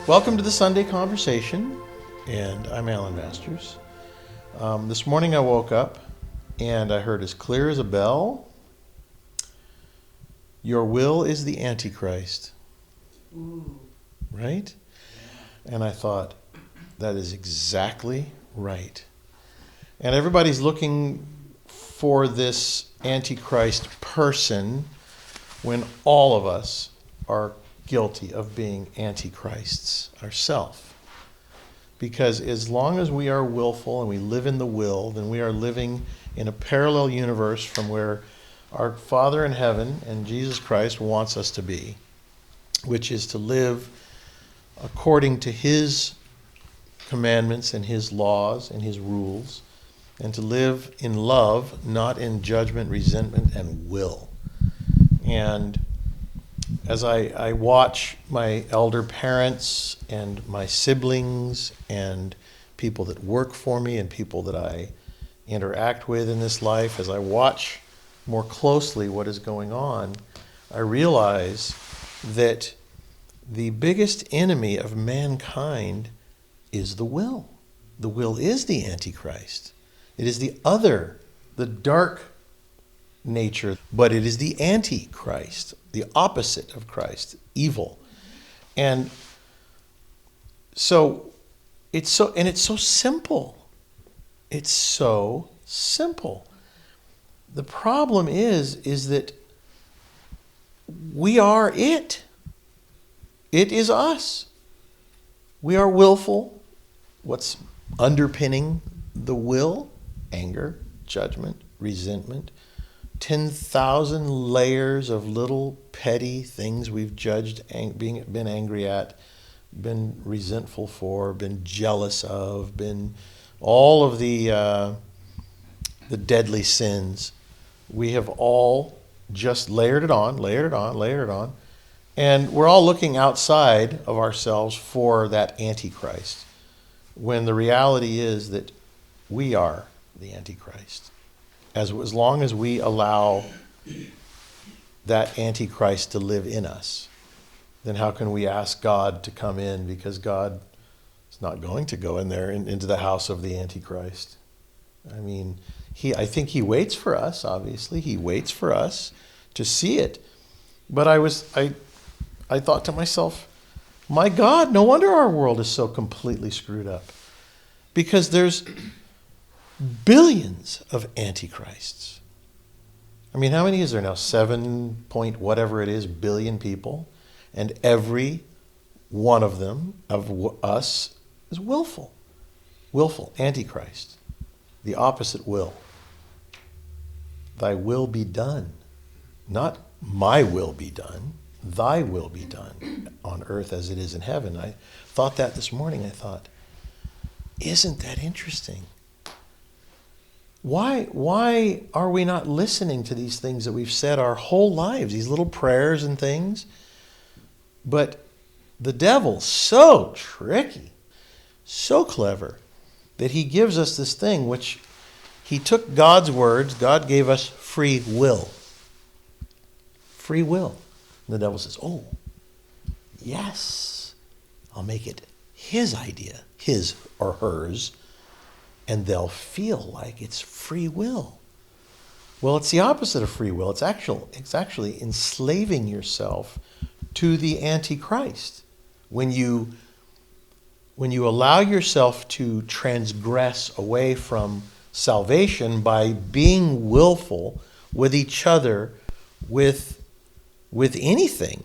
Welcome to the Sunday Conversation, and I'm Alan Masters. This morning I woke up and I heard as clear as a bell, your will is the Antichrist. Ooh. Right? And I thought, that is exactly right. And everybody's looking for this Antichrist person when all of us are guilty of being antichrists ourselves. Because as long as we are willful and we live in the will, then we are living in a parallel universe from where our Father in heaven and Jesus Christ wants us to be, which is to live according to His commandments and His laws and His rules, and to live in love, not in judgment, resentment, and will. And as I watch my elder parents and my siblings and people that work for me and people that I interact with in this life, as I watch more closely what is going on, I realize that the biggest enemy of mankind is the will. The will is the Antichrist. It is the other, the dark nature, but it is the Antichrist, the opposite of Christ, evil. And so it's so simple. It's so simple. The problem is that we are it. It is us. We are willful. What's underpinning the will? Anger, judgment, resentment, 10,000 layers of little petty things we've judged, been angry at, been resentful for, been jealous of, been all of the deadly sins. We have all just layered it on. And we're all looking outside of ourselves for that Antichrist, when the reality is that we are the Antichrist. As long as we allow that Antichrist to live in us, then how can we ask God to come in? Because God is not going to go in there into the house of the Antichrist. I mean, I think He waits for us, obviously. He waits for us to see it. But I thought to myself, my God, no wonder our world is so completely screwed up. Because there's billions of antichrists. I mean, how many is there now? 7 point whatever it is billion people, and every one of them, of us, is willful. Willful, Antichrist. The opposite will. Thy will be done. Not my will be done. Thy will be done on earth as it is in heaven. I thought that this morning. I thought, isn't that interesting? Why are we not listening to these things that we've said our whole lives, these little prayers and things? But the devil's so tricky, so clever, that he gives us this thing which he took God's words. God gave us free will. Free will. And the devil says, oh, yes, I'll make it his idea, his or hers, and they'll feel like it's free will. Well, it's the opposite of free will. It's actually enslaving yourself to the Antichrist. When you allow yourself to transgress away from salvation by being willful with each other, with anything.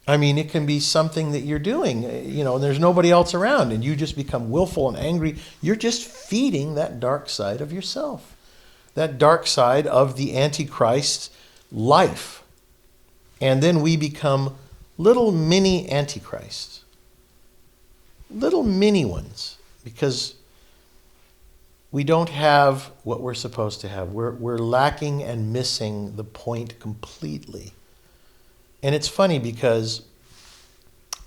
I mean, it can be something that you're doing, and there's nobody else around, and you just become willful and angry. You're just feeding that dark side of yourself, that dark side of the Antichrist life. And then we become little mini Antichrists, little mini ones, because we don't have what we're supposed to have. We're lacking and missing the point completely. And it's funny because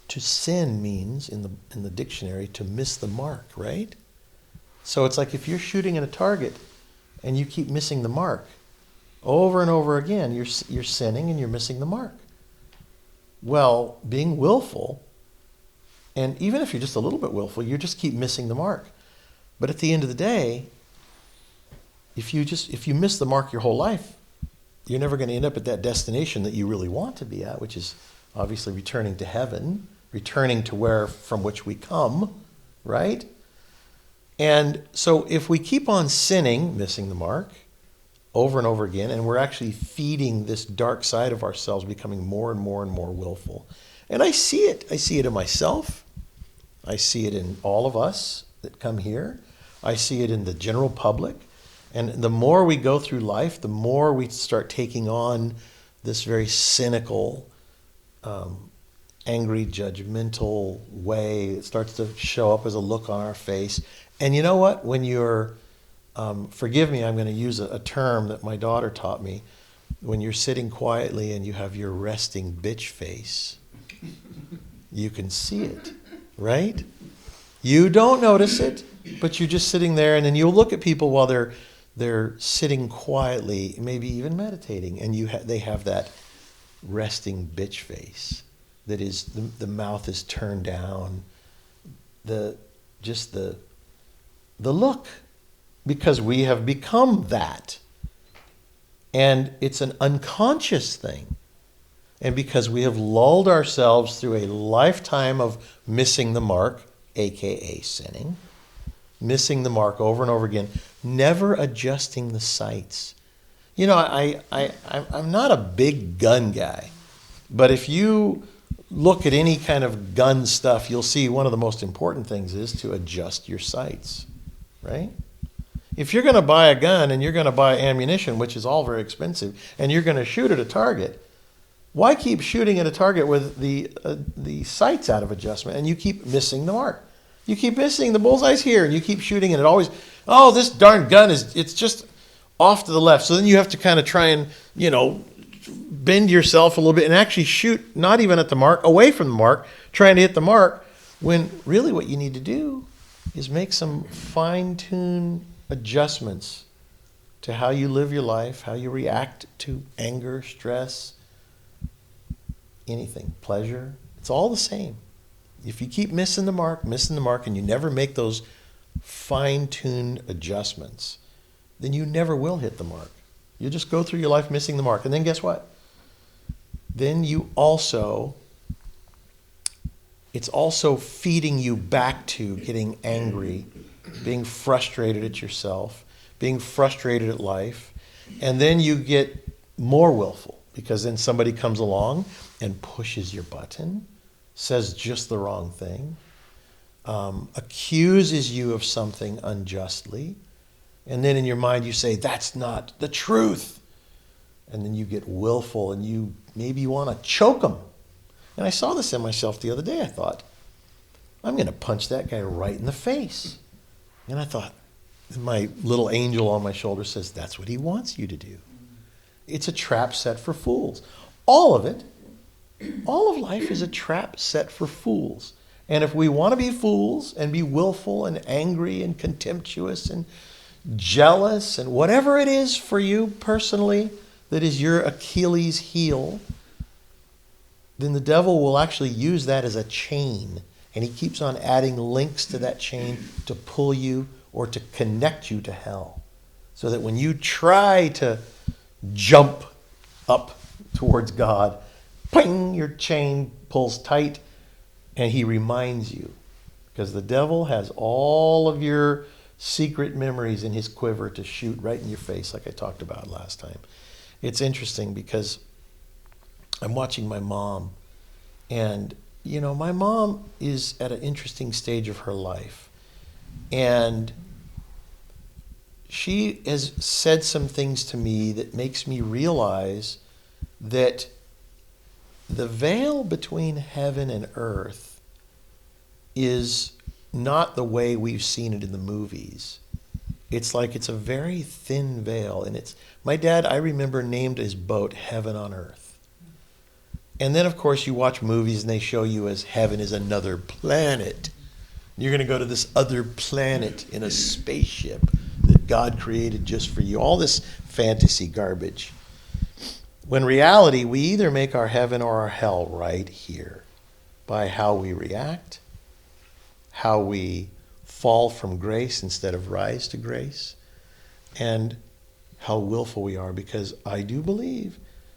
to sin means, in the dictionary, to miss the mark, right? So it's like if you're shooting at a target and you keep missing the mark over and over again, you're sinning and you're missing the mark. Well, being willful And even if you're just a little bit willful, you just keep missing the mark. But at the end of the day, if you miss the mark your whole life, you're never going to end up at that destination that you really want to be at, which is obviously returning to heaven, returning to from which we come, right? And so if we keep on sinning, missing the mark, over and over again, and we're actually feeding this dark side of ourselves, becoming more and more and more willful. And I see it. I see it in myself. I see it in all of us that come here. I see it in the general public. And the more we go through life, the more we start taking on this very cynical, angry, judgmental way. It starts to show up as a look on our face. And you know what? When you're, forgive me, I'm going to use a term that my daughter taught me. When you're sitting quietly and you have your resting bitch face, you can see it, right? You don't notice it, but you're just sitting there, and then you'll look at people while they're sitting quietly, maybe even meditating, and they have that resting bitch face. That is, the mouth is turned down, the look, because we have become that. And it's an unconscious thing. And because we have lulled ourselves through a lifetime of missing the mark, aka sinning, missing the mark over and over again, never adjusting the sights. You know, I'm not a big gun guy, but if you look at any kind of gun stuff, you'll see one of the most important things is to adjust your sights, right? If you're going to buy a gun and you're going to buy ammunition, which is all very expensive, and you're going to shoot at a target, why keep shooting at a target with the sights out of adjustment and you keep missing the mark? You keep missing the bullseye's here, and you keep shooting, and it always, oh, this darn gun it's just off to the left. So then you have to kind of try and, bend yourself a little bit and actually shoot not even at the mark, away from the mark, trying to hit the mark, when really what you need to do is make some fine-tuned adjustments to how you live your life, how you react to anger, stress, anything, pleasure. It's all the same. If you keep missing the mark, and you never make those fine-tuned adjustments, then you never will hit the mark. You'll just go through your life missing the mark. And then guess what? Then it's also feeding you back to getting angry, being frustrated at yourself, being frustrated at life. And then you get more willful, because then somebody comes along and pushes your button, says just the wrong thing, accuses you of something unjustly, and then in your mind you say, that's not the truth. And then you get willful, and maybe you want to choke them. And I saw this in myself the other day. I thought, I'm going to punch that guy right in the face. And I thought, my little angel on my shoulder says, that's what he wants you to do. It's a trap set for fools. All of life is a trap set for fools. And if we want to be fools and be willful and angry and contemptuous and jealous and whatever it is for you personally that is your Achilles heel, then the devil will actually use that as a chain. And he keeps on adding links to that chain to pull you or to connect you to hell. So that when you try to jump up towards God, ping, your chain pulls tight, and he reminds you. Because the devil has all of your secret memories in his quiver to shoot right in your face, like I talked about last time. It's interesting because I'm watching my mom, and my mom is at an interesting stage of her life, and she has said some things to me that makes me realize that the veil between heaven and earth is not the way we've seen it in the movies. It's like it's a very thin veil. And my dad, I remember, named his boat Heaven on Earth. And then, of course, you watch movies and they show you as heaven is another planet. You're going to go to this other planet in a spaceship that God created just for you. All this fantasy garbage. When in reality, we either make our heaven or our hell right here by how we react how we fall from grace instead of rise to grace, and how willful we are, because I do believe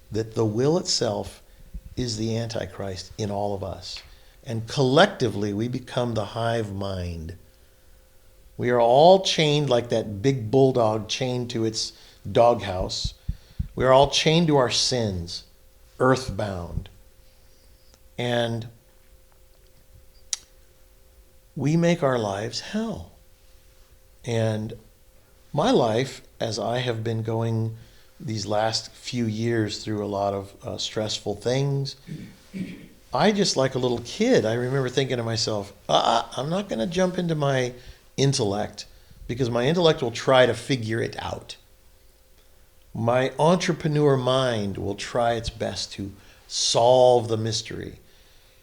that the will itself is the Antichrist in all of us. And collectively, we become the hive mind. We are all chained like that big bulldog chained to its doghouse. We are all chained to our sins, earthbound. And we make our lives hell. And my life, as I have been going these last few years through a lot of stressful things, I just, like a little kid, I remember thinking to myself, I'm not going to jump into my intellect, because my intellect will try to figure it out. My entrepreneur mind will try its best to solve the mystery.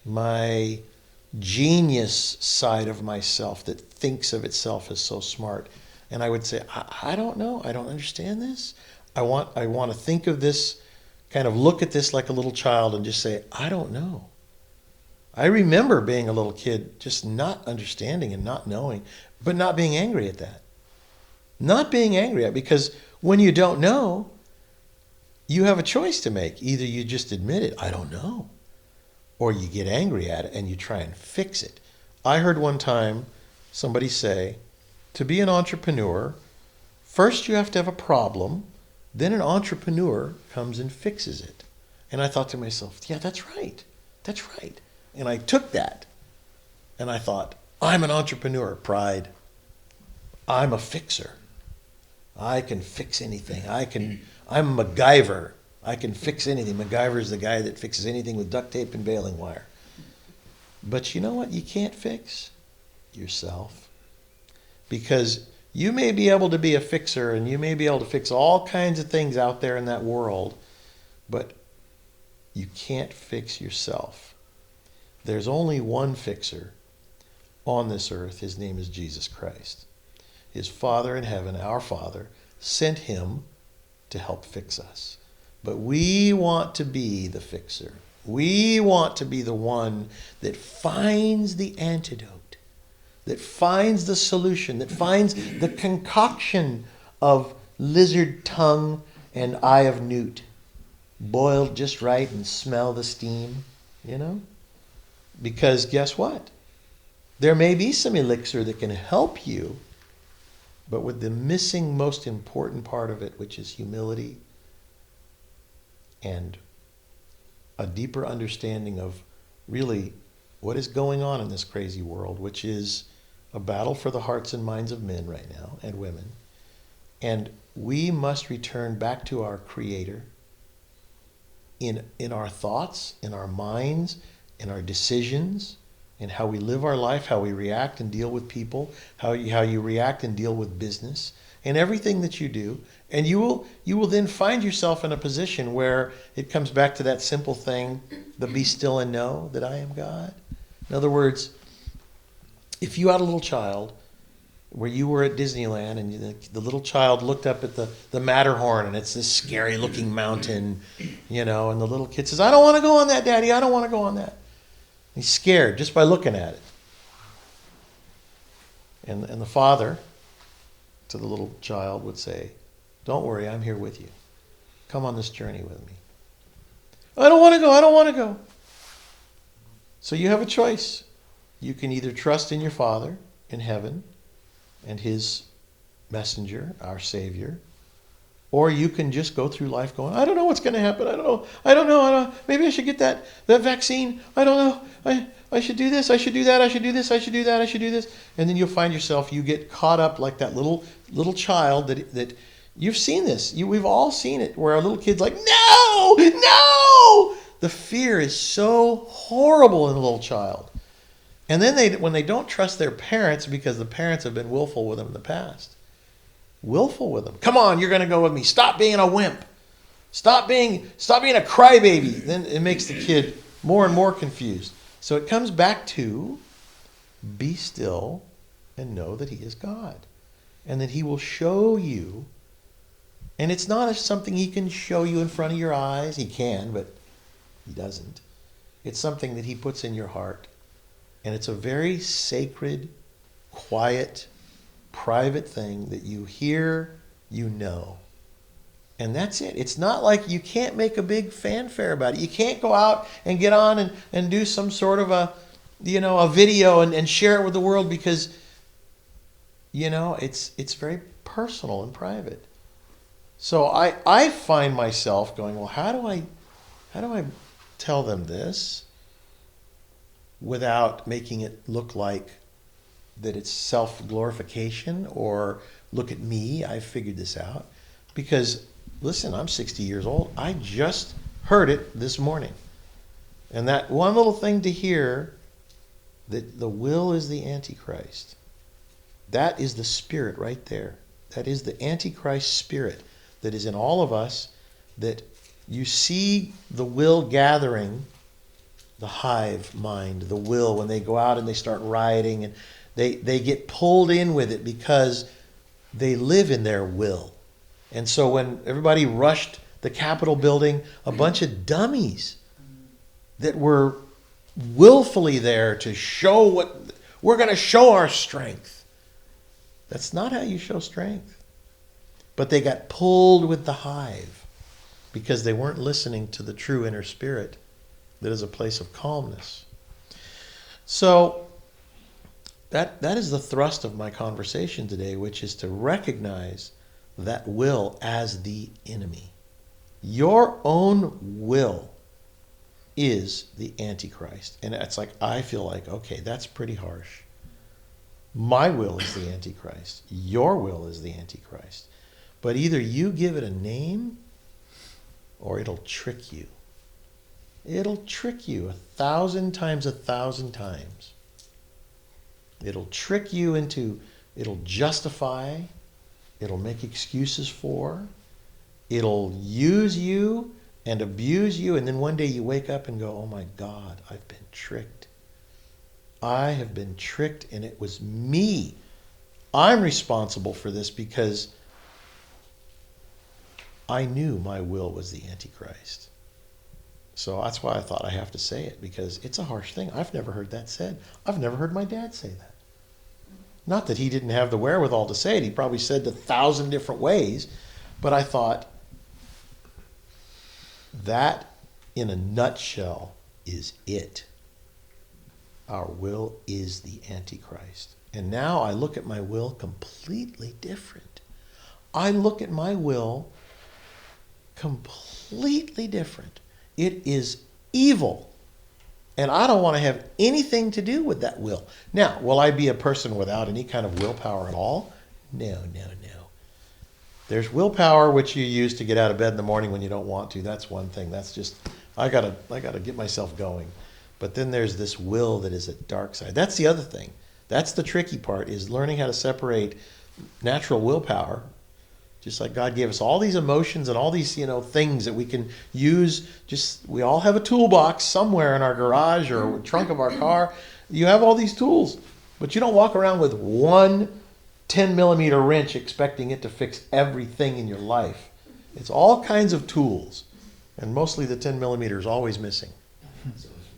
My genius side of myself that thinks of itself as so smart, and I would say, I don't know, I don't understand this. I want to think of this, kind of look at this like a little child and just say, I don't know. I remember being a little kid, just not understanding and not knowing, but not being angry at that. Not being angry at it, because when you don't know, you have a choice to make. Either you just admit it, I don't know, or you get angry at it and you try and fix it. I heard one time somebody say, to be an entrepreneur, first you have to have a problem, then an entrepreneur comes and fixes it. And I thought to myself, yeah, that's right. That's right. And I took that and I thought, I'm an entrepreneur. Pride. I'm a fixer. I can fix anything. I'm a MacGyver. I can fix anything. MacGyver is the guy that fixes anything with duct tape and baling wire. But you know what you can't fix? Yourself. Because you may be able to be a fixer and you may be able to fix all kinds of things out there in that world, but you can't fix yourself. There's only one fixer on this earth. His name is Jesus Christ. His Father in heaven, our Father, sent him to help fix us. But we want to be the fixer. We want to be the one that finds the antidote, that finds the solution, that finds the concoction of lizard tongue and eye of newt, boiled just right and smell the steam, you know? Because guess what? There may be some elixir that can help you, but with the missing most important part of it, which is humility and a deeper understanding of really what is going on in this crazy world, which is a battle for the hearts and minds of men right now and women. And we must return back to our Creator in our thoughts, in our minds, in our decisions, in how we live our life, how we react and deal with people, how you react and deal with business, and everything that you do. And you will then find yourself in a position where it comes back to that simple thing, the be still and know that I am God. In other words, if you had a little child where you were at Disneyland and the little child looked up at the Matterhorn and it's this scary looking mountain, you know, and the little kid says, I don't want to go on that, Daddy, I don't want to go on that. He's scared just by looking at it. And the father to the little child would say, don't worry, I'm here with you. Come on this journey with me. I don't want to go, I don't want to go. So you have a choice. You can either trust in your Father in heaven and his messenger, our Savior, or you can just go through life going, I don't know what's going to happen. I don't know. Maybe I should get that vaccine. I don't know. I should do this. I should do that. I should do this. I should do that. I should do this. And then you'll find yourself, you get caught up like that little child that you've seen this. We've all seen it, where our little kid's like, no, no. The fear is so horrible in a little child. And then when they don't trust their parents because the parents have been willful with them in the past. Willful with them. Come on, you're going to go with me. Stop being a wimp. Stop being a crybaby. Then it makes the kid more and more confused. So it comes back to be still and know that he is God. And that he will show you. And it's not something he can show you in front of your eyes. He can, but he doesn't. It's something that he puts in your heart. And it's a very sacred, quiet, private thing that you hear, you know. And that's it. It's not like you can't make a big fanfare about it. You can't go out and get on and do some sort of a video and share it with the world because, it's very personal and private. So I find myself going, well, how do I tell them this without making it look like that it's self-glorification or look at me, I figured this out. Because, listen, I'm 60 years old. I just heard it this morning. And that one little thing to hear, that the will is the Antichrist, that is the spirit right there. That is the Antichrist spirit that is in all of us, that you see the will gathering, the hive mind, the will, when they go out and they start rioting, and they get pulled in with it because they live in their will. And so when everybody rushed the Capitol building, a bunch of dummies that were willfully there to show we're going to show our strength. That's not how you show strength. But they got pulled with the hive because they weren't listening to the true inner spirit that is a place of calmness. So that is the thrust of my conversation today, which is to recognize that will as the enemy. Your own will is the Antichrist. And it's like, I feel like, okay, that's pretty harsh. My will is the Antichrist. Your will is the Antichrist. But either you give it a name or it'll trick you. It'll trick you 1,000 times 1,000 times. It'll trick you into, it'll justify, it'll make excuses for, it'll use you and abuse you, and then one day you wake up and go, oh my God, I've been tricked. I have been tricked, and it was me. I'm responsible for this because I knew my will was the Antichrist. So that's why I thought I have to say it, because it's a harsh thing. I've never heard that said. I've never heard my dad say that. Not that he didn't have the wherewithal to say it. He probably said it 1,000 different ways. But I thought, that in a nutshell is it. Our will is the Antichrist. And now I look at my will completely different. I look at my will completely different. It is evil. And I don't want to have anything to do with that will. Now, will I be a person without any kind of willpower at all? No. There's willpower which you use to get out of bed in the morning when you don't want to. That's one thing. That's just, I gotta get myself going. But then there's this will that is a dark side. That's the other thing. That's the tricky part, is learning how to separate natural willpower. Just like God gave us all these emotions and all these, things that we can use. We all have a toolbox somewhere in our garage or trunk of our car. You have all these tools, but you don't walk around with one 10-millimeter wrench expecting it to fix everything in your life. It's all kinds of tools, and mostly the 10 millimeter is always missing.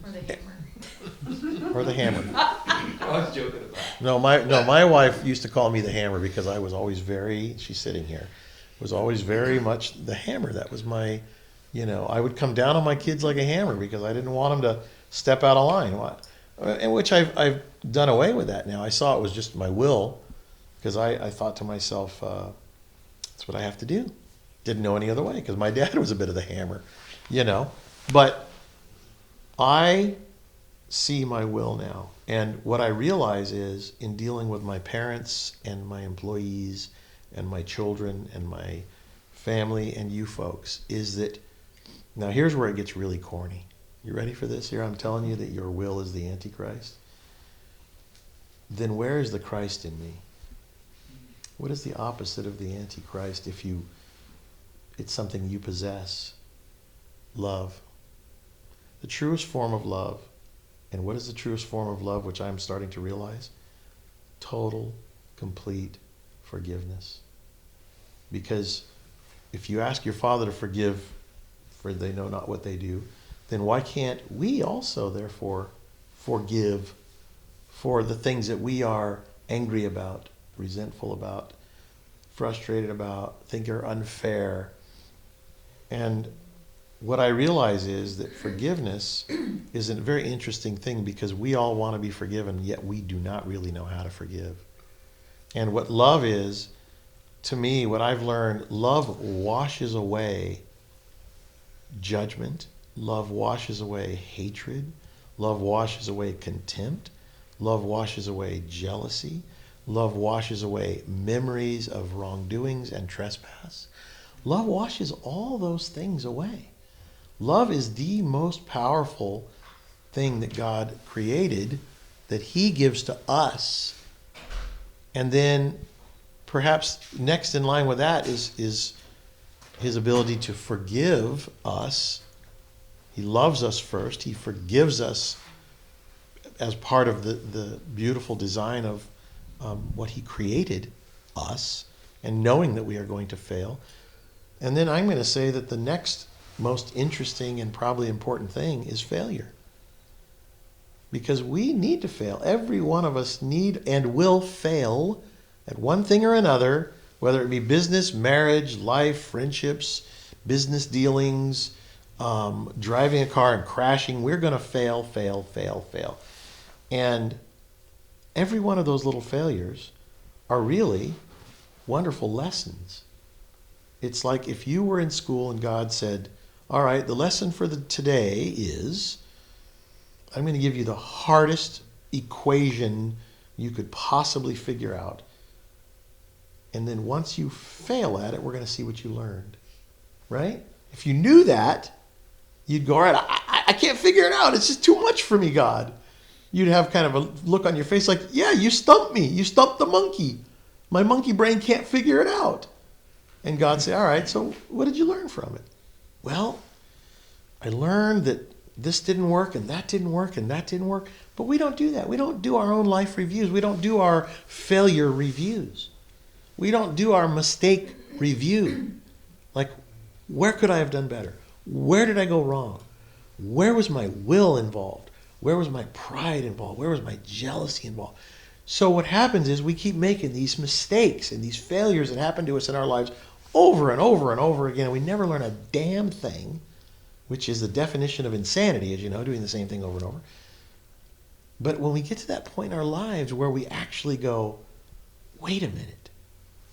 Or the hammer. Or the hammer. I was joking about it. My wife used to call me the hammer because I was always she's sitting here, was always very much the hammer. That was my, I would come down on my kids like a hammer because I didn't want them to step out of line. And which I've done away with that now. I saw it was just my will, because I thought to myself, that's what I have to do. Didn't know any other way because my dad was a bit of the hammer, But I see my will now. And what I realize is, in dealing with my parents and my employees and my children and my family and you folks, is that, now here's where it gets really corny. You ready for this? Here I'm telling you that your will is the Antichrist. Then where is the Christ in me? What is the opposite of the Antichrist if it's something you possess? Love. The truest form of love. And what is the truest form of love, which I'm starting to realize? Total, complete forgiveness. Because if you ask your Father to forgive, for they know not what they do, then why can't we also, therefore, forgive for the things that we are angry about, resentful about, frustrated about, think are unfair. And what I realize is that forgiveness is a very interesting thing, because we all want to be forgiven, yet we do not really know how to forgive. And what love is, to me, what I've learned, love washes away judgment. Love washes away hatred. Love washes away contempt. Love washes away jealousy. Love washes away memories of wrongdoings and trespass. Love washes all those things away. Love is the most powerful thing that God created, that he gives to us. And then perhaps next in line with that is his ability to forgive us. He loves us first. He forgives us as part of the beautiful design of what he created us, and knowing that we are going to fail. And then I'm going to say that the next most interesting and probably important thing is failure. Because we need to fail. Every one of us need and will fail at one thing or another, whether it be business, marriage, life, friendships, business dealings, driving a car and crashing. We're going to fail. And every one of those little failures are really wonderful lessons. It's like if you were in school and God said, all right, the lesson for today is, I'm going to give you the hardest equation you could possibly figure out. And then once you fail at it, we're going to see what you learned. Right? If you knew that, you'd go, all right, I can't figure it out. It's just too much for me, God. You'd have kind of a look on your face like, yeah, you stumped me. You stumped the monkey. My monkey brain can't figure it out. And God said, all right, so what did you learn from it? Well, I learned that this didn't work and that didn't work and that didn't work. But we don't do that. We don't do our own life reviews. We don't do our failure reviews. We don't do our mistake review. Like, where could I have done better? Where did I go wrong? Where was my will involved? Where was my pride involved? Where was my jealousy involved? So what happens is we keep making these mistakes and these failures that happen to us in our lives over and over and over again. We never learn a damn thing, which is the definition of insanity, as you know, doing the same thing over and over. But when we get to that point in our lives where we actually go, wait a minute,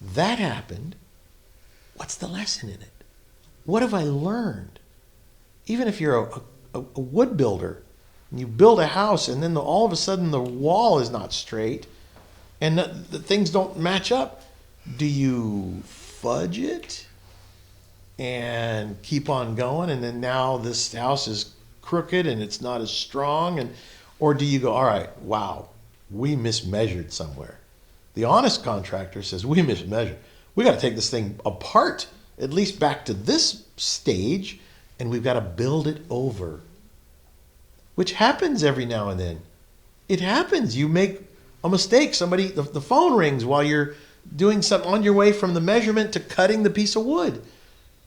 that happened. What's the lesson in it? What have I learned? Even if you're a wood builder, and you build a house, and then all of a sudden the wall is not straight, and the things don't match up, do you fudge it and keep on going, and then now this house is crooked and it's not as strong, or do you go, all right, wow, we mismeasured somewhere? The honest contractor says, we mismeasured. We got to take this thing apart, at least back to this stage, and we've got to build it over. Which happens every now and then. It happens. You make a mistake. The phone rings while you're doing something on your way from the measurement to cutting the piece of wood.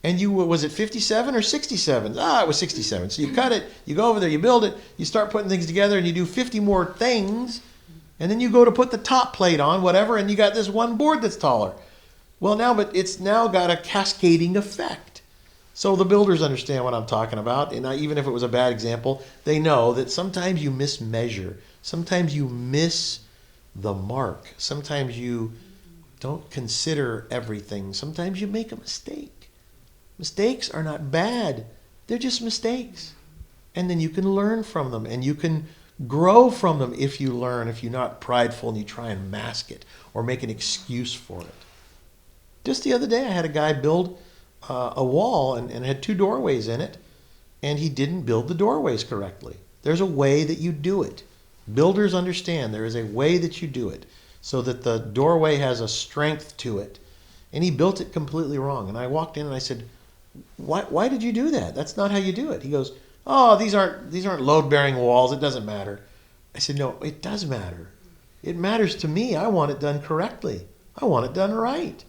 And was it 57 or 67? It was 67. So you cut it, you go over there, you build it, you start putting things together, and you do 50 more things, and then you go to put the top plate on, whatever, and you got this one board that's taller. Well, but it's now got a cascading effect. So the builders understand what I'm talking about, and even if it was a bad example, they know that sometimes you mismeasure. Sometimes you miss the mark. Sometimes you don't consider everything. Sometimes you make a mistake. Mistakes are not bad. They're just mistakes. And then you can learn from them, and you can grow from them if you learn, if you're not prideful and you try and mask it or make an excuse for it. Just the other day, I had a guy build a wall and had 2 doorways in it, and he didn't build the doorways correctly. There's a way that you do it. Builders understand there is a way that you do it so that the doorway has a strength to it. And he built it completely wrong. And I walked in and I said, why did you do that? That's not how you do it. He goes, oh, these aren't load-bearing walls. It doesn't matter. I said, no, it does matter. It matters to me. I want it done correctly. I want it done right.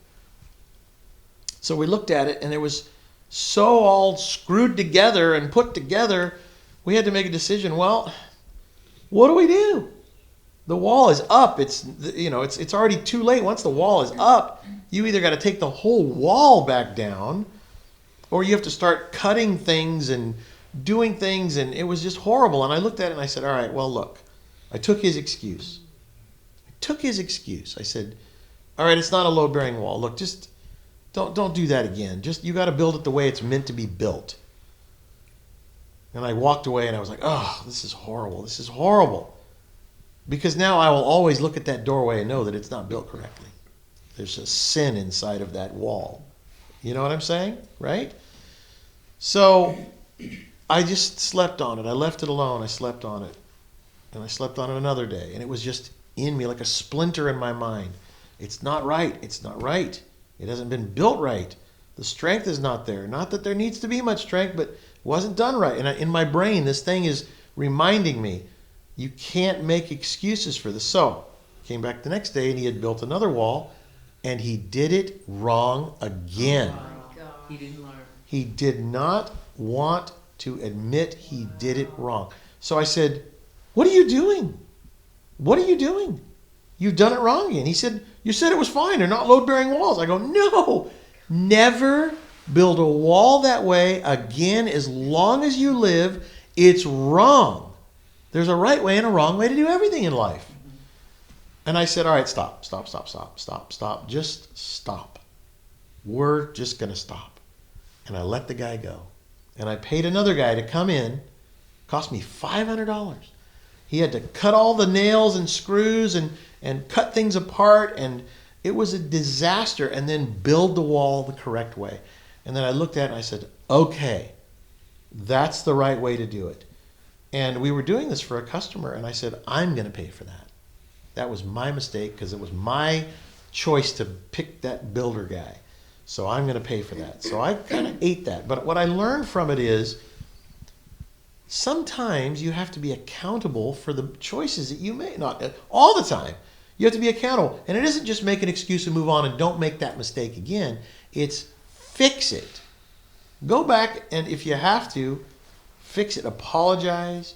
So we looked at it, and it was so all screwed together and put together, we had to make a decision. Well, what do we do? The wall is up. It's already too late. Once the wall is up, you either got to take the whole wall back down, or you have to start cutting things and doing things, and it was just horrible. And I looked at it and I said, all right, well, look. I took his excuse. I said, all right, it's not a load-bearing wall. Look, just don't do that again. Just, you got to build it the way it's meant to be built. And I walked away and I was like, oh, this is horrible. This is horrible. Because now I will always look at that doorway and know that it's not built correctly. There's a sin inside of that wall. You know what I'm saying? Right? So I just slept on it. I left it alone. I slept on it. And I slept on it another day. And it was just in me like a splinter in my mind. It's not right. It's not right. It hasn't been built right. The strength is not there. Not that there needs to be much strength, but it wasn't done right. And in my brain, this thing is reminding me, you can't make excuses for this. So, came back the next day and he had built another wall and he did it wrong again. Oh my God. He didn't learn. He did not want to admit he did it wrong. So I said, what are you doing? What are you doing? You've done it wrong again. He said, you said it was fine. They're not load-bearing walls. I go, no. Never build a wall that way again as long as you live. It's wrong. There's a right way and a wrong way to do everything in life. And I said, all right, stop. Just stop. We're just going to stop. And I let the guy go. And I paid another guy to come in. Cost me $500. He had to cut all the nails and screws and cut things apart. And it was a disaster. And then build the wall the correct way. And then I looked at it and I said, okay, that's the right way to do it. And we were doing this for a customer. And I said, I'm going to pay for that. That was my mistake because it was my choice to pick that builder guy. So I'm going to pay for that. So I kind of ate that. But what I learned from it is sometimes you have to be accountable for the choices that you make. Not all the time. You have to be accountable. And it isn't just make an excuse and move on and don't make that mistake again. It's fix it. Go back and if you have to, fix it. Apologize.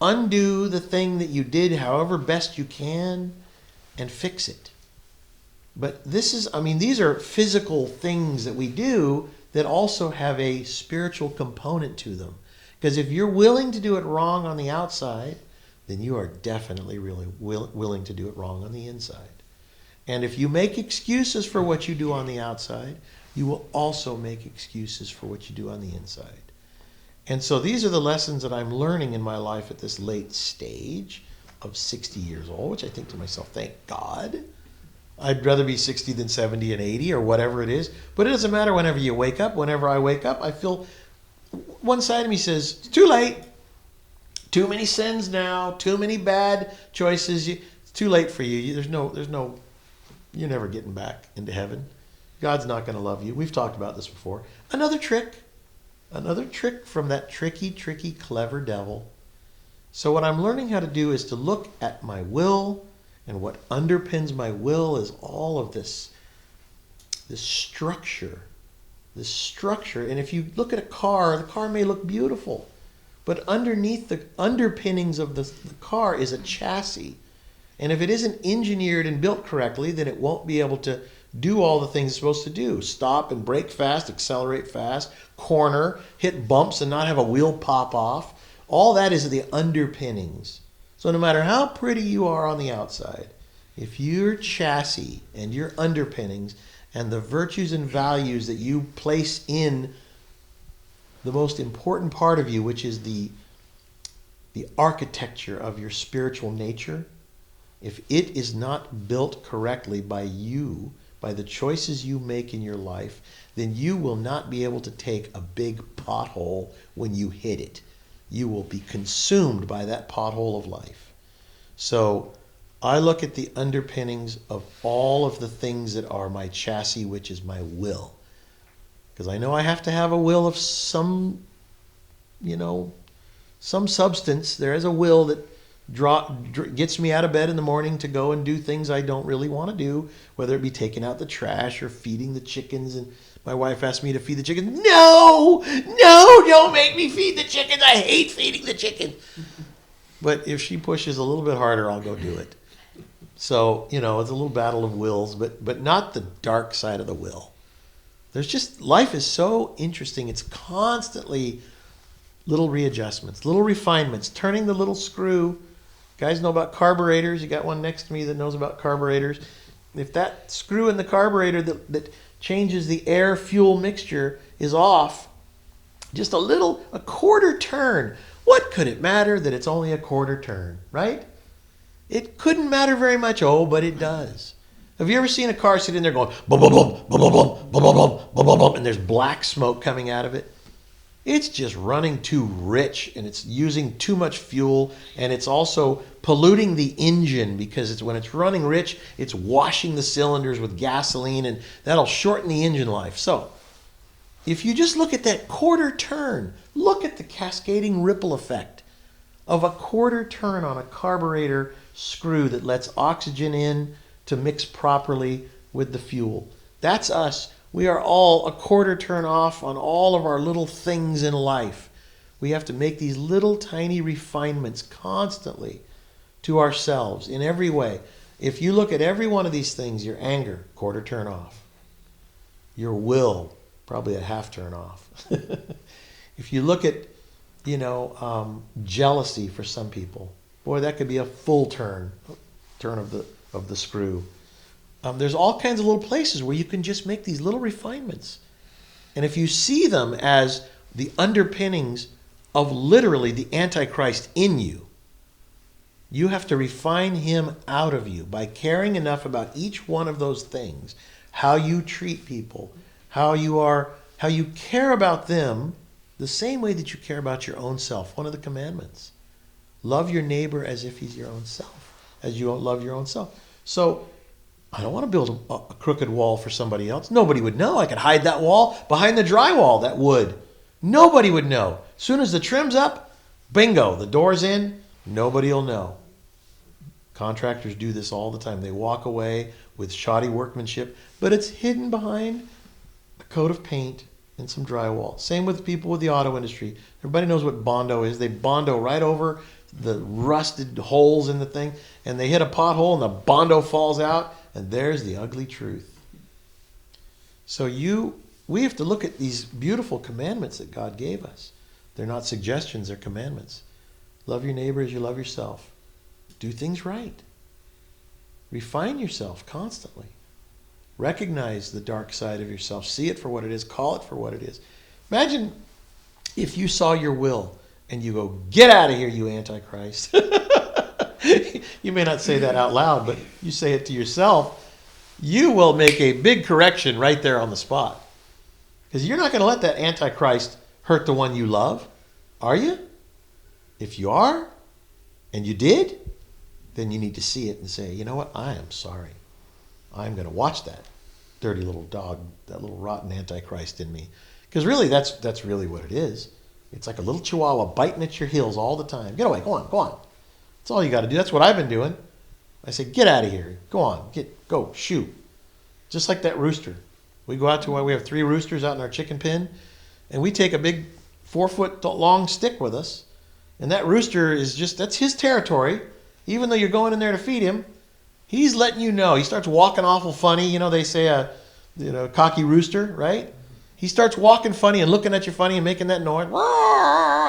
Undo the thing that you did however best you can and fix it. But these are physical things that we do that also have a spiritual component to them. Because if you're willing to do it wrong on the outside, then you are definitely really willing to do it wrong on the inside. And if you make excuses for what you do on the outside, you will also make excuses for what you do on the inside. And so these are the lessons that I'm learning in my life at this late stage of 60 years old, which I think to myself, thank God. I'd rather be 60 than 70 and 80 or whatever it is. But it doesn't matter whenever you wake up. Whenever I wake up, I feel one side of me says, it's too late. Too many sins now. Too many bad choices. It's too late for you. There's no, you're never getting back into heaven. God's not going to love you. We've talked about this before. Another trick from that tricky, clever devil. So what I'm learning how to do is to look at my will, and what underpins my will is all of this structure. And if you look at a car, the car may look beautiful, but underneath the underpinnings of the car is a chassis. And if it isn't engineered and built correctly, then it won't be able to do all the things it's supposed to do. Stop and brake fast, accelerate fast, corner, hit bumps and not have a wheel pop off. All that is the underpinnings. So no matter how pretty you are on the outside, if your chassis and your underpinnings and the virtues and values that you place in the most important part of you, which is the architecture of your spiritual nature, if it is not built correctly by you, by the choices you make in your life, then you will not be able to take a big pothole when you hit it. You will be consumed by that pothole of life. So I look at the underpinnings of all of the things that are my chassis, which is my will. Because I know I have to have a will of some substance. There is a will that gets me out of bed in the morning to go and do things I don't really want to do, whether it be taking out the trash or feeding the chickens. And my wife asked me to feed the chickens. No, don't make me feed the chickens. I hate feeding the chickens. but if she pushes a little bit harder, I'll go do it. So, it's a little battle of wills, but not the dark side of the will. Life is so interesting. It's constantly little readjustments, little refinements, turning the little screw. Guys know about carburetors. You got one next to me that knows about carburetors. If that screw in the carburetor that changes the air-fuel mixture is off, just a quarter turn, what could it matter that it's only a quarter turn, right? It couldn't matter very much, but it does. Have you ever seen a car sit in there going, bum, bum, bum, bum, bum, bum, bum, bum, bum, bum, bum, bum, and there's black smoke coming out of it? It's just running too rich, and it's using too much fuel, and it's also polluting the engine because when it's running rich, it's washing the cylinders with gasoline, and that'll shorten the engine life. So, if you just look at that quarter turn, look at the cascading ripple effect of a quarter turn on a carburetor screw that lets oxygen in to mix properly with the fuel. That's us. We are all a quarter turn off on all of our little things in life. We have to make these little tiny refinements constantly to ourselves in every way. If you look at every one of these things, your anger, quarter turn off. Your will, probably a half turn off. If you look at, jealousy for some people, boy, that could be a full turn of the screw. There's all kinds of little places where you can just make these little refinements. And if you see them as the underpinnings of literally the Antichrist in you, you have to refine him out of you by caring enough about each one of those things, how you treat people, how you care about them the same way that you care about your own self. One of the commandments. Love your neighbor as if he's your own self, as you love your own self. So, I don't want to build a crooked wall for somebody else. Nobody would know. I could hide that wall behind the drywall, that wood. Nobody would know. As soon as the trim's up, bingo, the door's in, nobody will know. Contractors do this all the time. They walk away with shoddy workmanship, but it's hidden behind a coat of paint and some drywall. Same with people with the auto industry. Everybody knows what Bondo is. They Bondo right over the rusted holes in the thing, and they hit a pothole and the Bondo falls out, and there's the ugly truth. So we have to look at these beautiful commandments that God gave us. They're not suggestions, they're commandments. Love your neighbor as you love yourself. Do things right. Refine yourself constantly. Recognize the dark side of yourself. See it for what it is. Call it for what it is. Imagine if you saw your will and you go, get out of here, you Antichrist. You may not say that out loud, but you say it to yourself. You will make a big correction right there on the spot. Because you're not going to let that Antichrist hurt the one you love, are you? If you are, and you did, then you need to see it and say, you know what, I am sorry. I'm going to watch that dirty little dog, that little rotten Antichrist in me. Because really, that's really what it is. It's like a little chihuahua biting at your heels all the time. Get away, go on. That's all you got to do. That's what I've been doing. I say, get out of here. Go on, go, shoot. Just like that rooster. We go out to we have 3 roosters out in our chicken pen, and we take a big 4-foot long stick with us, and that rooster that's his territory. Even though you're going in there to feed him, he's letting you know. He starts walking awful funny. They say a cocky rooster, right? He starts walking funny and looking at you funny and making that noise.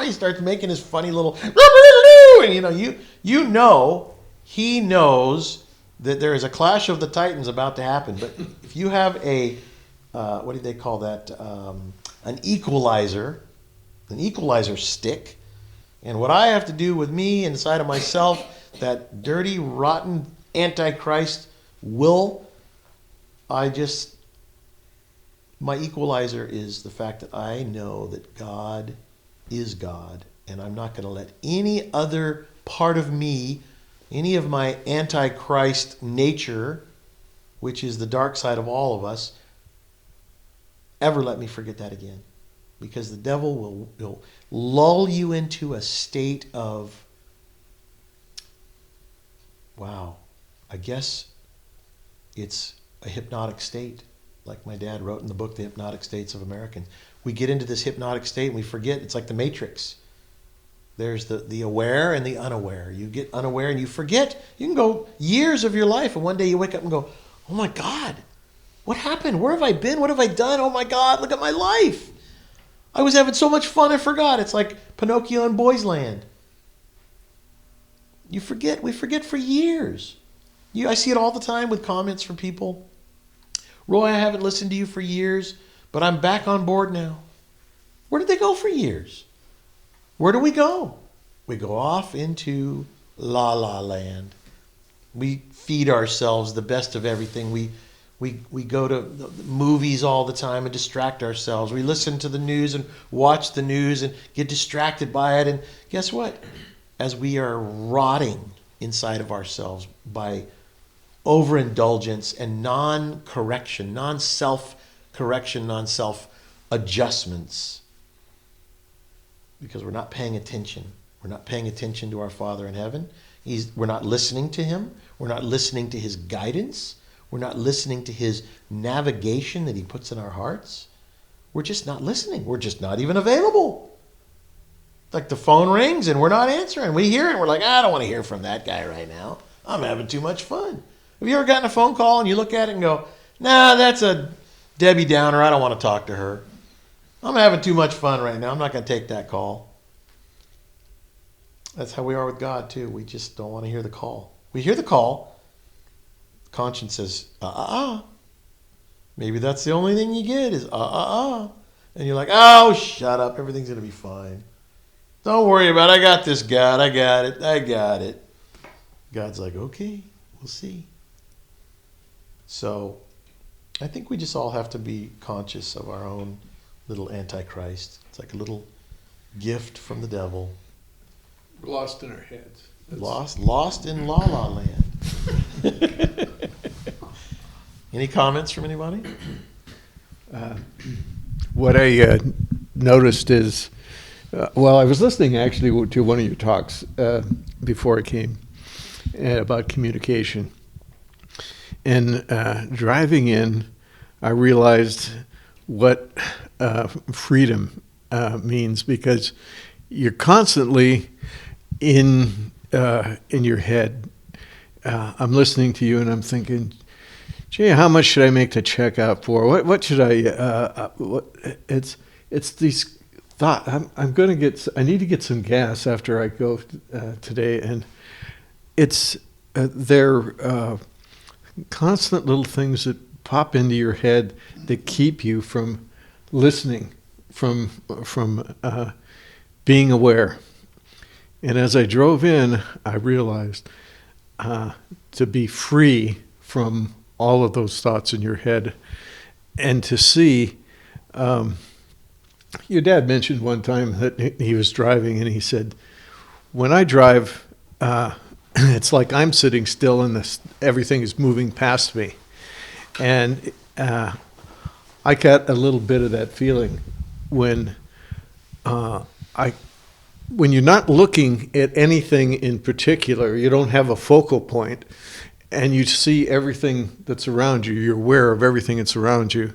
He starts making his funny little, and he knows that there is a clash of the titans about to happen. But if you have what do they call that? An equalizer stick. And what I have to do with me inside of myself, that dirty, rotten Antichrist will, my equalizer is the fact that I know that God is God, and I'm not going to let any other part of me, any of my Antichrist nature, which is the dark side of all of us, ever let me forget that again. Because the devil will lull you into a state of, wow, I guess it's a hypnotic state. Like my dad wrote in the book, The Hypnotic States of Americans. We get into this hypnotic state and we forget. It's like the Matrix. There's the aware and the unaware. You get unaware and you forget. You can go years of your life, and one day you wake up and go, oh my God, what happened? Where have I been? What have I done? Oh my God, look at my life. I was having so much fun, I forgot. It's like Pinocchio in Boys Land. You forget. We forget for years. I see it all the time with comments from people. Roy, I haven't listened to you for years, but I'm back on board now. Where did they go for years? Where do we go? We go off into la la land. We feed ourselves the best of everything. We go to the movies all the time and distract ourselves. We listen to the news and watch the news and get distracted by it. And guess what? As we are rotting inside of ourselves by overindulgence and non-correction, non-self-correction, non-self-adjustments, because we're not paying attention. We're not paying attention to our Father in heaven. We're not listening to him. We're not listening to his guidance. We're not listening to his navigation that he puts in our hearts. We're just not listening. We're just not even available. Like the phone rings and we're not answering. We hear it and we're like, I don't want to hear from that guy right now. I'm having too much fun. Have you ever gotten a phone call and you look at it and go, nah, that's a Debbie Downer. I don't want to talk to her. I'm having too much fun right now. I'm not going to take that call. That's how we are with God too. We just don't want to hear the call. We hear the call. Conscience says, Maybe that's the only thing you get is And you're like, oh, shut up. Everything's going to be fine. Don't worry about it. I got this, God. I got it. God's like, okay, we'll see. So I think we just all have to be conscious of our own little Antichrist. It's like a little gift from the devil. We're lost in our heads. Lost in La La Land. Any comments from anybody? What I noticed is, I was listening actually to one of your talks before I came about communication. And driving in, I realized what freedom means, because you're constantly in your head. I'm listening to you and I'm thinking, gee, how much should I make the check out for? What should I? It's these thoughts. I need to get some gas after I go today, and it's they're constant little things that pop into your head that keep you from listening, from being aware. And as I drove in, I realized to be free from all of those thoughts in your head, and to see, your dad mentioned one time that he was driving and he said, when I drive, it's like I'm sitting still and everything is moving past me. And I got a little bit of that feeling when you're not looking at anything in particular, you don't have a focal point, and you see everything that's around you, you're aware of everything that's around you,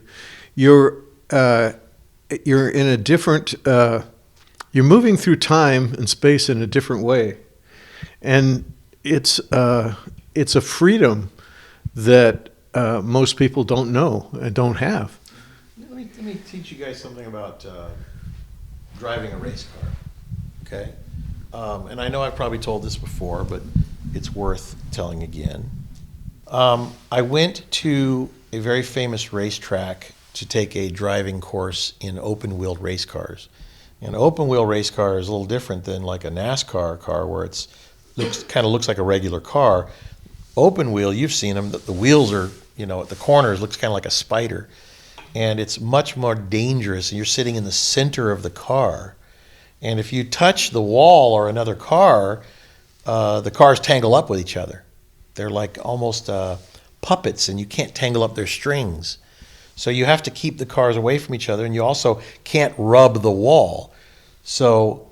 you're in a different, you're moving through time and space in a different way. And it's a freedom that most people don't know and don't have. Let me teach you guys something about driving a race car. Okay, and I know I've probably told this before, but it's worth telling again. I went to a very famous racetrack to take a driving course in open-wheeled race cars. An open-wheel race car is a little different than like a NASCAR car, where kind of looks like a regular car. Open wheel, you've seen them. The wheels are, at the corners, looks kind of like a spider, and it's much more dangerous. And you're sitting in the center of the car. And if you touch the wall or another car, the cars tangle up with each other. They're like almost puppets, and you can't tangle up their strings. So you have to keep the cars away from each other, and you also can't rub the wall. So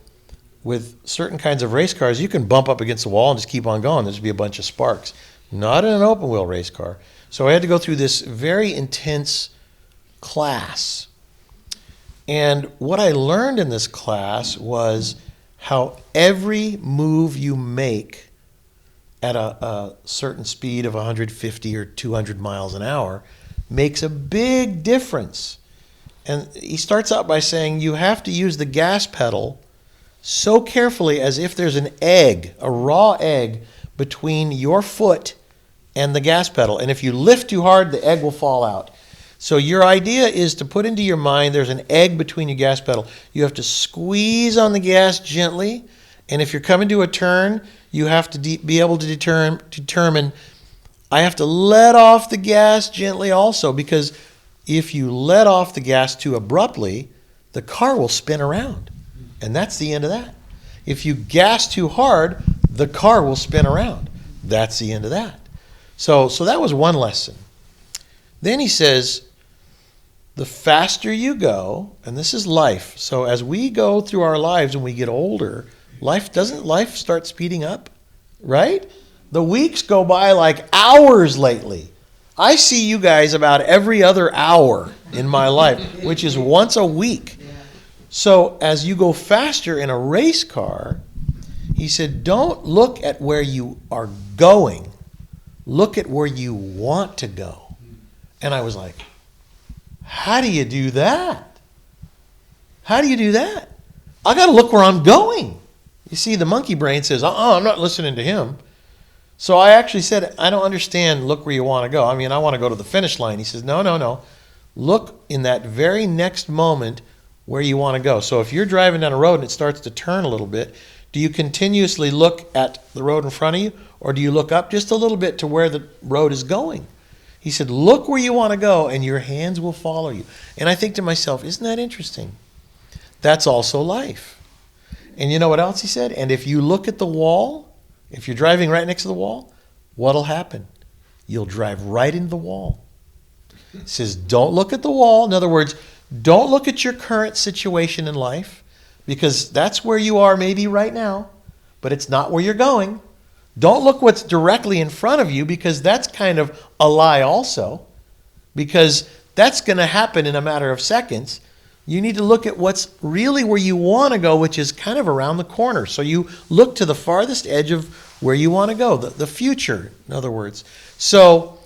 with certain kinds of race cars, you can bump up against the wall and just keep on going. There's be a bunch of sparks. Not in an open-wheel race car. So I had to go through this very intense class. And what I learned in this class was how every move you make at a certain speed of 150 or 200 miles an hour makes a big difference. And he starts out by saying you have to use the gas pedal so carefully as if there's an egg, a raw egg, between your foot and the gas pedal. And if you lift too hard, the egg will fall out. So your idea is to put into your mind there's an egg between your gas pedal. You have to squeeze on the gas gently. And if you're coming to a turn, you have to be able to determine, I have to let off the gas gently also, because if you let off the gas too abruptly, the car will spin around. And that's the end of that. If you gas too hard, the car will spin around. That's the end of that. So that was one lesson. Then he says, the faster you go, and this is life. So as we go through our lives and we get older, doesn't life start speeding up? Right? The weeks go by like hours lately. I see you guys about every other hour in my life, which is once a week. So as you go faster in a race car, he said, don't look at where you are going. Look at where you want to go. And I was like, how do you do that? How do you do that? I got to look where I'm going. You see, the monkey brain says, I'm not listening to him. So I actually said, I don't understand, look where you want to go. I mean, I want to go to the finish line. He says, no. Look in that very next moment where you want to go. So if you're driving down a road and it starts to turn a little bit, do you continuously look at the road in front of you, or do you look up just a little bit to where the road is going? He said, look where you want to go and your hands will follow you. And I think to myself, isn't that interesting? That's also life. And you know what else he said? And if you look at the wall, if you're driving right next to the wall, what'll happen? You'll drive right into the wall. He says, don't look at the wall. In other words, don't look at your current situation in life, because that's where you are maybe right now, but it's not where you're going. Don't look what's directly in front of you, because that's kind of a lie also, because that's going to happen in a matter of seconds. You need to look at what's really where you want to go, which is kind of around the corner. So you look to the farthest edge of where you want to go, the future, in other words. So,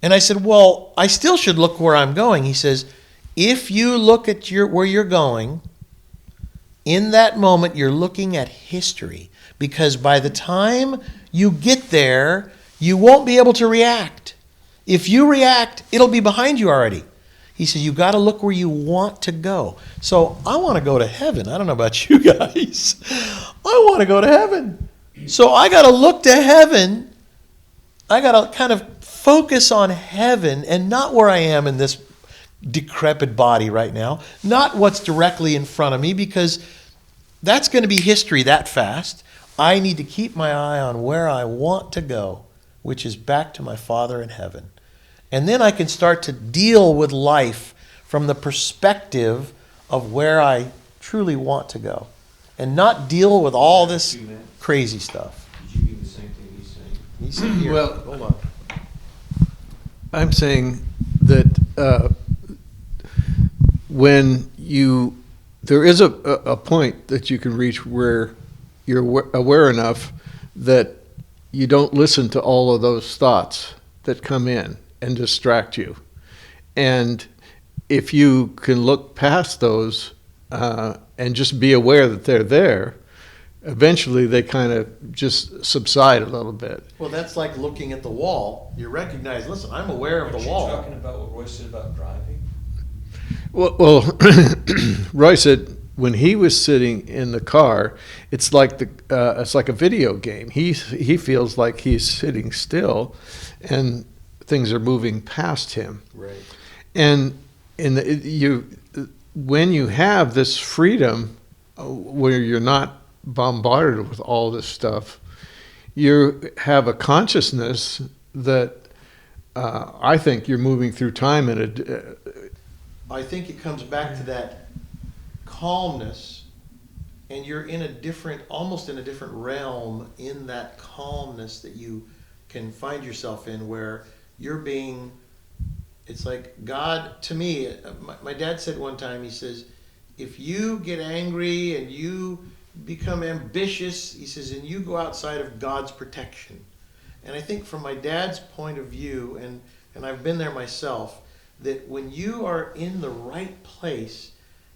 and I said, well, I still should look where I'm going. He says, if you look at where you're going, in that moment, you're looking at history, because by the time you get there, you won't be able to react. If you react, it'll be behind you already. He said, you got to look where you want to go. So I want to go to heaven. I don't know about you guys. I want to go to heaven. So I got to look to heaven. I got to kind of focus on heaven and not where I am in this decrepit body right now. Not what's directly in front of me, because that's going to be history that fast. I need to keep my eye on where I want to go, which is back to my Father in heaven. And then I can start to deal with life from the perspective of where I truly want to go, and not deal with all this crazy stuff. Did you mean the same thing he's saying? He's in here. Well, hold on. I'm saying that when there is a point that you can reach where you're aware enough that you don't listen to all of those thoughts that come in and distract you. And if you can look past those and just be aware that they're there, eventually they kind of just subside a little bit. Well, that's like looking at the wall. You recognize, listen, I'm aware of the wall. Are you talking about what Roy said about driving? Well, Roy said when he was sitting in the car, it's like a video game. He feels like he's sitting still, and things are moving past him. Right. And when you have this freedom, where you're not bombarded with all this stuff, you have a consciousness that I think you're moving through time in I think it comes back to that calmness, and you're in almost in a different realm in that calmness that you can find yourself in, where it's like God, to me, my dad said one time, he says, if you get angry and you become ambitious. He says, and you go outside of God's protection. And I think from my dad's point of view, and I've been there myself, that when you are in the right place,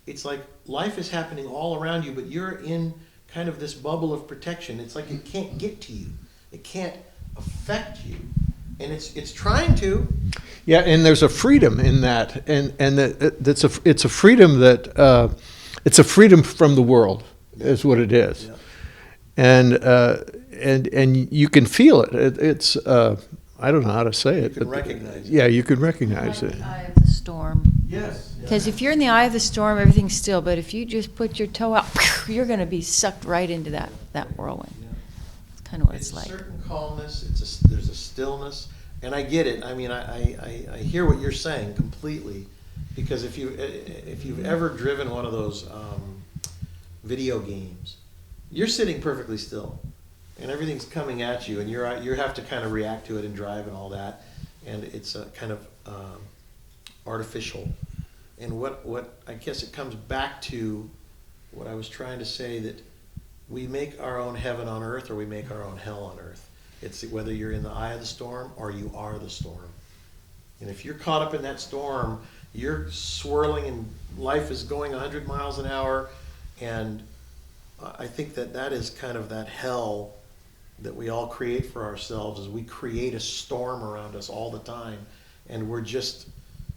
it's like life is happening all around you, but you're in kind of this bubble of protection. It's like it can't get to you. It can't affect you. And it's trying to. Yeah, and there's a freedom in that, and it's a freedom that it's a freedom from the world, is what it is, Yeah. and you can feel it. It's I don't know how to say it. You can recognize it. Yeah, you can recognize Like it. the eye of the storm. Yes. Because if you're in the eye of the storm, everything's still. But if you just put your toe out, you're going to be sucked right into that whirlwind. Yeah. That's kind of what it's a like. certain calmness. There's a stillness, and I get it. I mean, I hear what you're saying completely, because if you've ever driven one of those video games, you're sitting perfectly still, and everything's coming at you, and you have to kind of react to it and drive and all that, and it's a kind of artificial. And what I guess it comes back to what I was trying to say, that we make our own heaven on earth or we make our own hell on earth. It's whether you're in the eye of the storm or you are the storm. And if you're caught up in that storm, you're swirling and life is going 100 miles an hour. And I think that is kind of that hell that we all create for ourselves, is we create a storm around us all the time, and we're just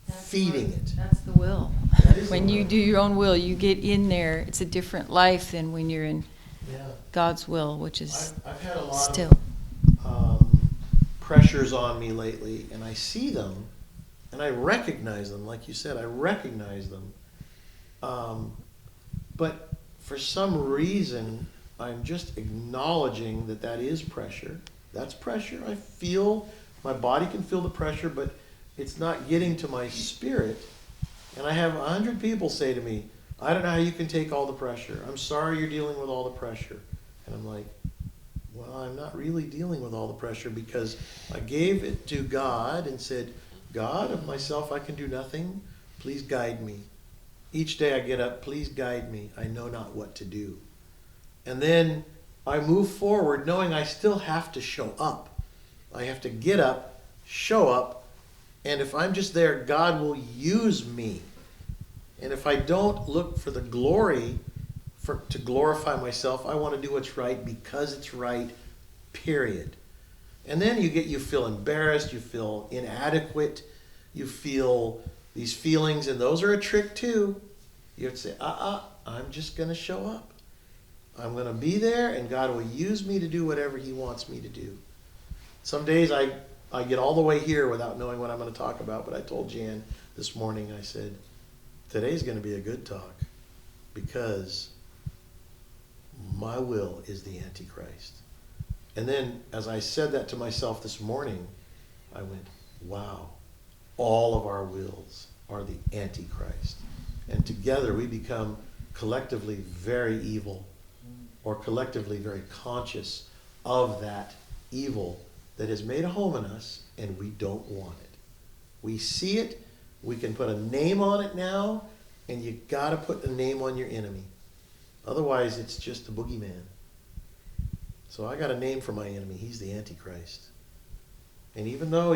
feeding it. That's the will. That is When the you will. do your own will, you get in there. It's a different life than when you're in Yeah. God's will, which is I've had a lot still. of pressures on me lately, and I see them, and I recognize them. Like you said, I recognize them. But for some reason, I'm just acknowledging that is pressure. That's pressure. I feel, my body can feel the pressure, but it's not getting to my spirit. And I have 100 people say to me, I don't know how you can take all the pressure. I'm sorry you're dealing with all the pressure. And I'm like, well, I'm not really dealing with all the pressure, because I gave it to God and said, God, of myself I can do nothing. Please guide me. Each day I get up, please guide me. I know not what to do. And then I move forward knowing I still have to show up. I have to get up, show up, and if I'm just there, God will use me. And if I don't look for the glory, to glorify myself, I want to do what's right because it's right, period. And then you feel embarrassed, you feel inadequate, you feel these feelings, and those are a trick too. You have to say, I'm just going to show up. I'm going to be there, and God will use me to do whatever He wants me to do. Some days I get all the way here without knowing what I'm going to talk about, but I told Jan this morning, I said, today's going to be a good talk, because my will is the Antichrist. And then as I said that to myself this morning, I went, wow, all of our wills are the Antichrist. And together we become collectively very evil, or collectively very conscious of that evil that has made a home in us, and we don't want it. We see it, we can put a name on it now, and you got to put the name on your enemy. Otherwise, it's just the boogeyman. So I got a name for my enemy. He's the Antichrist. And even though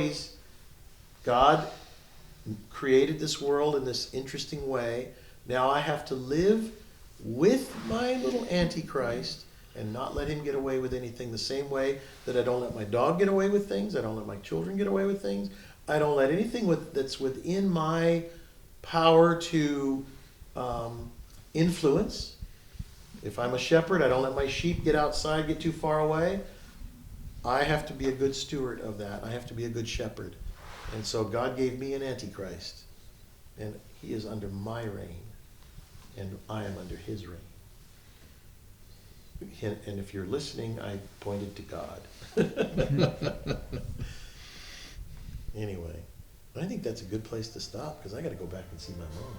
God created this world in this interesting way, now I have to live with my little Antichrist and not let him get away with anything, the same way that I don't let my dog get away with things, I don't let my children get away with things, I don't let anything that's within my power to influence. If I'm a shepherd, I don't let my sheep get outside, get too far away. I have to be a good steward of that. I have to be a good shepherd. And so God gave me an Antichrist, and he is under my reign, and I am under his reign. And if you're listening, I pointed to God. Anyway, I think that's a good place to stop, because I got to go back and see my mom.